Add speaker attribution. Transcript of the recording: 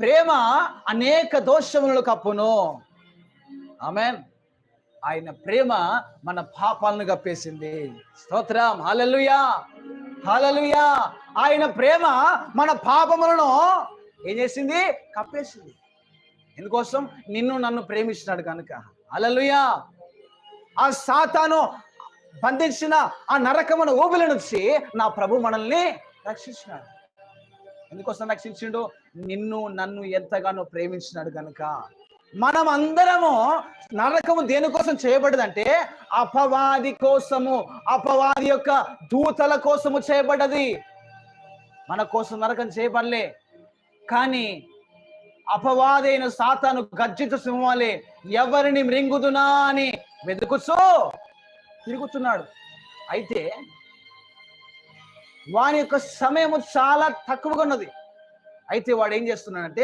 Speaker 1: ప్రేమ అనేక దోషములను కప్పును. ఆమేన్. ఆయన ప్రేమ మన పాపాలను కప్పేసింది. స్తోత్రం. హల్లెలూయా, హల్లెలూయా. ఆయన ప్రేమ మన పాపములను ఏం చేసింది? కప్పేసింది. ఎందుకోసం? నిన్ను నన్ను ప్రేమిస్తున్నాడు కనుక. హల్లెలూయా. ఆ సాతాను బంధించిన ఆ నరకమును ఊబిల నుంచి నా ప్రభు మనల్ని రక్షించినాడు. ఎందుకోసం రక్షించిండు? నిన్ను నన్ను ఎంతగానో ప్రేమించినాడు కనుక. మనం అందరము నరకము దేనికోసం చేయబడ్డదంటే అపవాది కోసము, అపవాది యొక్క దూతల కోసము చేయబడ్డది. మన కోసం నరకం చేయబడలే. కానీ అపవాదైన సాతాను గర్జించు సింహాలే ఎవరిని మృంగుదునా అని వెతుకుచూ తిరుగుతున్నాడు. అయితే వాని యొక్క సమయము చాలా తక్కువగా ఉన్నది. అయితే వాడు ఏం చేస్తున్నాడంటే